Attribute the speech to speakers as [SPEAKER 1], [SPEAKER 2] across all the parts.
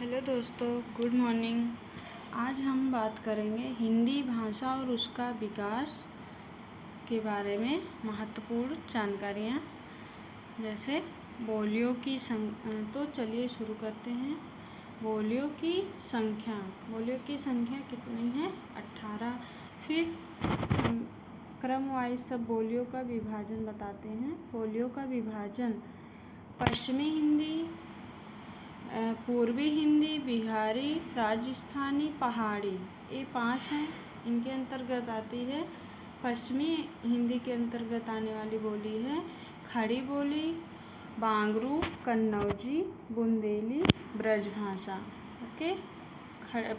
[SPEAKER 1] Hello दोस्तों, good morning. आज हम बात करेंगे हिंदी भाषा और उसका विकास के बारे में महत्वपूर्ण जानकारियाँ, जैसे बोलियों की तो चलिए शुरू करते हैं। बोलियों की संख्या कितनी है? 18। फिर क्रम वाइज सब बोलियों का विभाजन बताते हैं। बोलियों का विभाजन: पश्चिमी हिंदी, पूर्वी हिंदी, बिहारी, राजस्थानी, पहाड़ी, ये 5 हैं। इनके अंतर्गत आती है। पश्चिमी हिंदी के अंतर्गत आने वाली बोली है खड़ी बोली, बांगरू, कन्नौजी, बुंदेली, ब्रजभाषा। ओके,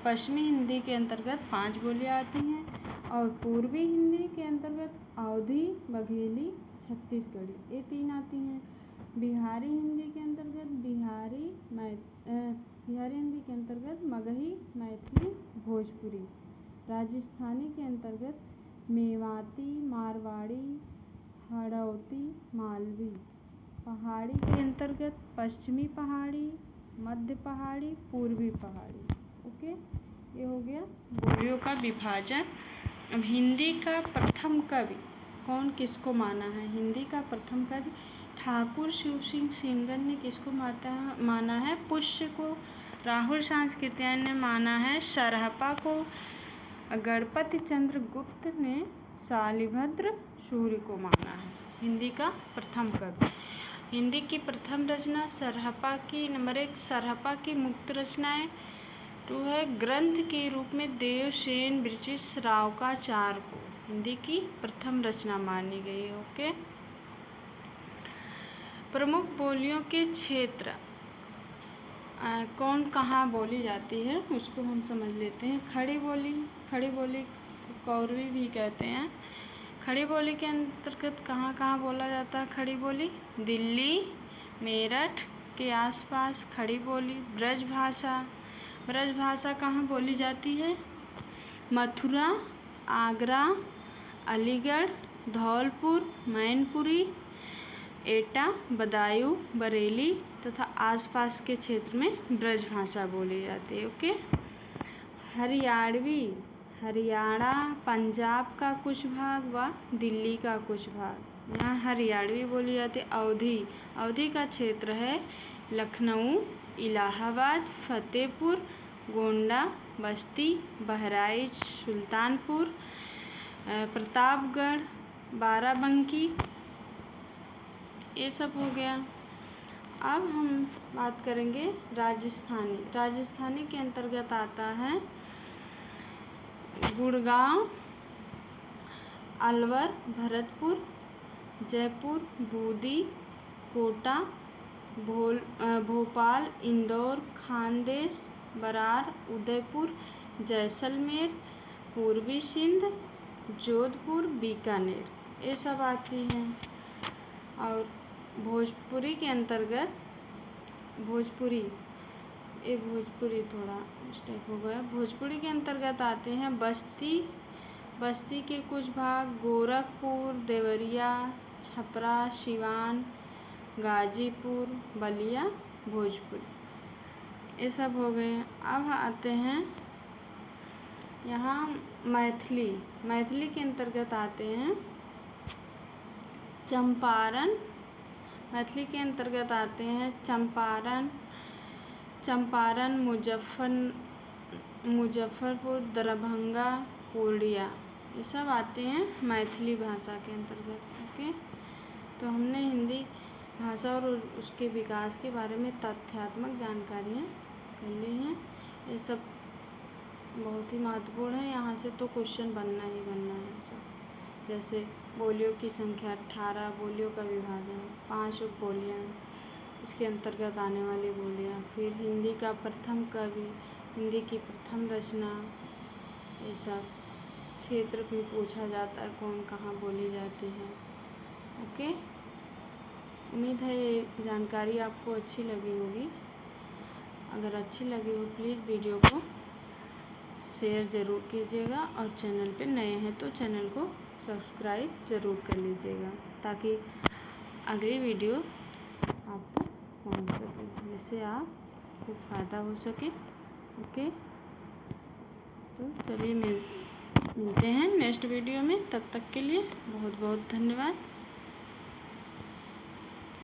[SPEAKER 1] पश्चिमी हिंदी के अंतर्गत 5 बोलियाँ आती हैं और पूर्वी हिंदी के अंतर्गत अवधी, बघेली, छत्तीसगढ़ी, ये 3 आती हैं। बिहारी हिंदी के अंतर्गत बिहारी हिंदी के अंतर्गत मगही, मैथिली, भोजपुरी। राजस्थानी के अंतर्गत मेवाती, मारवाड़ी, हड़ौती, मालवी। पहाड़ी के अंतर्गत पश्चिमी पहाड़ी, मध्य पहाड़ी, पूर्वी पहाड़ी। ओके, ये हो गया बोलियों का विभाजन। अब हिंदी का प्रथम कवि कौन, किसको माना है? हिंदी का प्रथम कवि ठाकुर शिव सिंह सेंगर ने किसको माना है? पुष्य को। राहुल सांस्कृत्यायन ने माना है सरहपा को। गणपति चंद्र गुप्त ने शालिभद्र सूर्य को माना है हिंदी का प्रथम कवि। हिंदी की प्रथम रचना सरहपा की नंबर 1 सरहपा की मुक्त रचनाएं 2 है। ग्रंथ के रूप में देवसेन ब्रिटिश रावकाचार को हिंदी की प्रथम रचना मानी गई है। ओके, प्रमुख बोलियों के क्षेत्र कौन कहाँ बोली जाती है उसको हम समझ लेते हैं। खड़ी बोली कौरवी भी कहते हैं। खड़ी बोली के अंतर्गत कहाँ कहाँ बोला जाता है? खड़ी बोली दिल्ली, मेरठ के आसपास खड़ी बोली। ब्रजभाषा कहाँ बोली जाती है? मथुरा, आगरा, अलीगढ़, धौलपुर, मैनपुरी, एटा, बदायूं, बरेली तथा आसपास के क्षेत्र में ब्रजभाषा बोली जाती है। ओके, हरियाणा, पंजाब का कुछ भाग व दिल्ली का कुछ भाग, यहाँ हरियाणवी बोली जाती है। अवधी का क्षेत्र है लखनऊ, इलाहाबाद, फतेहपुर, गोंडा, बस्ती, बहराइच, सुल्तानपुर, प्रतापगढ़, बाराबंकी, ये सब हो गया। अब हम बात करेंगे राजस्थानी के अंतर्गत आता है गुड़गांव, अलवर, भरतपुर, जयपुर, बूंदी, कोटा, भोपाल, इंदौर, खानदेश, बरार, उदयपुर, जैसलमेर, पूर्वी सिंध, जोधपुर, बीकानेर, ये सब आती हैं। और भोजपुरी के अंतर्गत भोजपुरी थोड़ा मिस्टेक हो गया। भोजपुरी के अंतर्गत आते हैं बस्ती के कुछ भाग, गोरखपुर, देवरिया, छपरा, सिवान, गाजीपुर, बलिया, भोजपुरी, ये सब हो गए। अब आते हैं यहाँ मैथिली के अंतर्गत आते हैं चंपारण। मैथिली के अंतर्गत आते हैं चंपारण, मुजफ्फरपुर, दरभंगा, पूर्णिया, ये सब आते हैं मैथिली भाषा के अंतर्गत। ओके, तो हमने हिंदी भाषा और उसके विकास के बारे में तथ्यात्मक जानकारियाँ कर ली हैं। ये सब बहुत ही महत्वपूर्ण है, यहाँ से तो क्वेश्चन बनना ही बनना है सब। जैसे बोलियों की संख्या 18, बोलियों का विभाजन, 5 उपबोलियाँ, इसके अंतर्गत आने वाली बोलियाँ, फिर हिंदी का प्रथम कवि, हिंदी की प्रथम रचना, ये सब क्षेत्र भी पूछा जाता है कौन कहाँ बोली जाती है। ओके, उम्मीद है ये जानकारी आपको अच्छी लगी होगी। अगर अच्छी लगी हो प्लीज़ वीडियो को शेयर ज़रूर कीजिएगा और चैनल पे नए हैं तो चैनल को सब्सक्राइब ज़रूर कर लीजिएगा ताकि अगली वीडियो आपको पहुंच सके, जिससे आप आपको फ़ायदा हो सके। ओके, तो चलिए मिलते हैं नेक्स्ट वीडियो में। तब तक के लिए बहुत बहुत धन्यवाद।